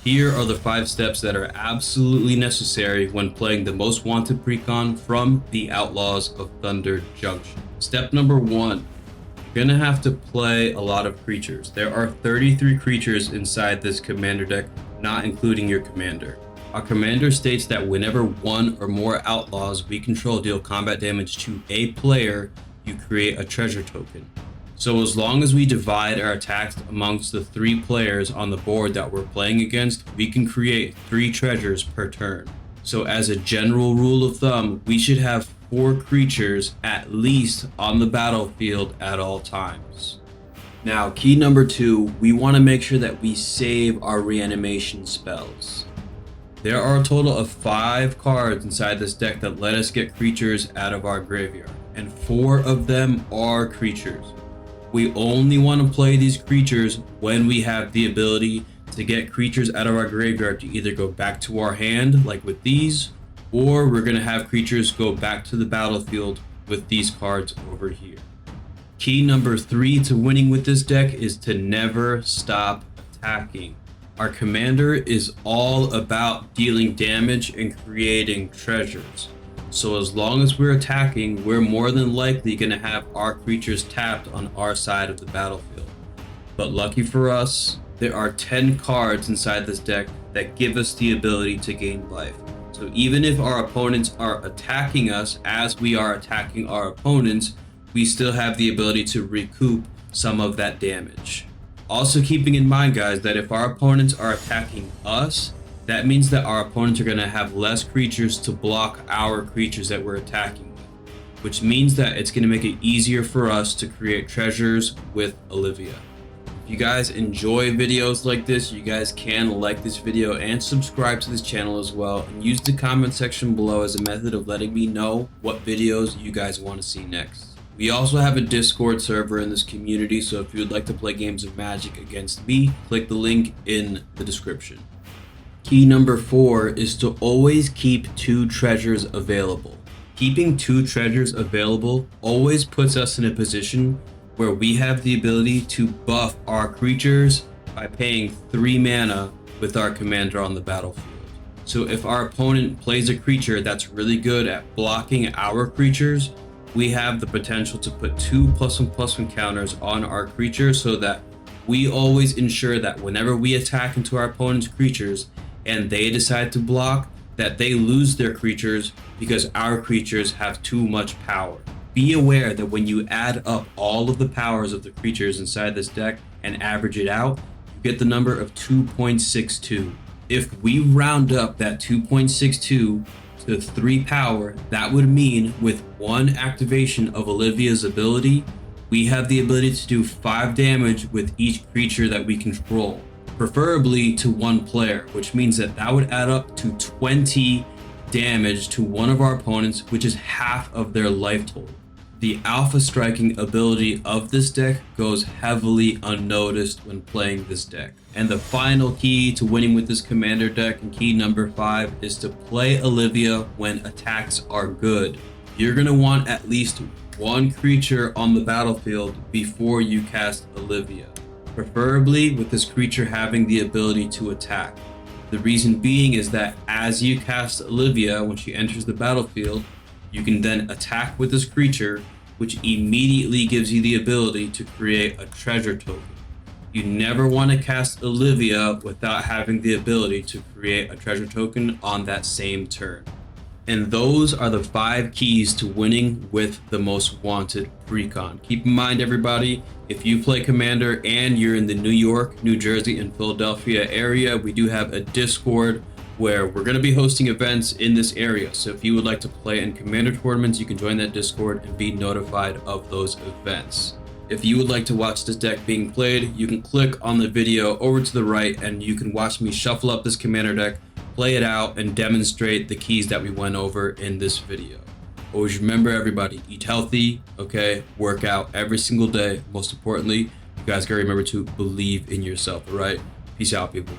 Here are the 5 steps that are absolutely necessary when playing the most wanted precon from the Outlaws of Thunder Junction. Step number 1, you're gonna have to play a lot of creatures. There are 33 creatures inside this commander deck, not including your commander. Our commander states that whenever one or more outlaws we control deal combat damage to a player, you create a treasure token. So as long as we divide our attacks amongst the 3 players on the board that we're playing against, we can create 3 treasures per turn. So as a general rule of thumb, we should have 4 creatures at least on the battlefield at all times. Now, key number 2, we want to make sure that we save our reanimation spells. There are a total of 5 cards inside this deck that let us get creatures out of our graveyard, and 4 of them are creatures. We only want to play these creatures when we have the ability to get creatures out of our graveyard to either go back to our hand, like with these, or we're going to have creatures go back to the battlefield with these cards over here. Key number 3 to winning with this deck is to never stop attacking. Our commander is all about dealing damage and creating treasures. So as long as we're attacking, we're more than likely going to have our creatures tapped on our side of the battlefield. But lucky for us, there are 10 cards inside this deck that give us the ability to gain life. So even if our opponents are attacking us as we are attacking our opponents, we still have the ability to recoup some of that damage. Also keeping in mind, guys, that if our opponents are attacking us, that means that our opponents are going to have less creatures to block our creatures that we're attacking with, which means that it's going to make it easier for us to create treasures with Olivia. If you guys enjoy videos like this, you guys can like this video and subscribe to this channel as well, and use the comment section below as a method of letting me know what videos you guys want to see next. We also have a Discord server in this community, so if you would like to play games of Magic against me, click the link in the description. Key number 4 is to always keep 2 treasures available. Keeping 2 treasures available always puts us in a position where we have the ability to buff our creatures by paying 3 mana with our commander on the battlefield. So if our opponent plays a creature that's really good at blocking our creatures, we have the potential to put 2 +1/+1 counters on our creatures, so that we always ensure that whenever we attack into our opponent's creatures and they decide to block, that they lose their creatures because our creatures have too much power. Be aware that when you add up all of the powers of the creatures inside this deck and average it out, you get the number of 2.62. If we round up that 2.62 to 3 power, that would mean with 1 activation of Olivia's ability, we have the ability to do 5 damage with each creature that we control, preferably to 1 player, which means that that would add up to 20 damage to one of our opponents, which is half of their life total. The alpha striking ability of this deck goes heavily unnoticed when playing this deck. And the final key to winning with this commander deck, and key number 5, is to play Olivia when attacks are good. You're going to want at least 1 creature on the battlefield before you cast Olivia, preferably with this creature having the ability to attack. The reason being is that as you cast Olivia, when she enters the battlefield, you can then attack with this creature, which immediately gives you the ability to create a treasure token. You never want to cast Olivia without having the ability to create a treasure token on that same turn. And those are the 5 keys to winning with the most wanted precon. Keep in mind, everybody, if you play Commander and you're in the New York, New Jersey, and Philadelphia area, we do have a Discord where we're going to be hosting events in this area. So if you would like to play in Commander tournaments, you can join that Discord and be notified of those events. If you would like to watch this deck being played, you can click on the video over to the right and you can watch me shuffle up this Commander deck, play it out, and demonstrate the keys that we went over in this video. Always remember, everybody, eat healthy, okay? Work out every single day. Most importantly, you guys gotta remember to believe in yourself, all right? Peace out, people.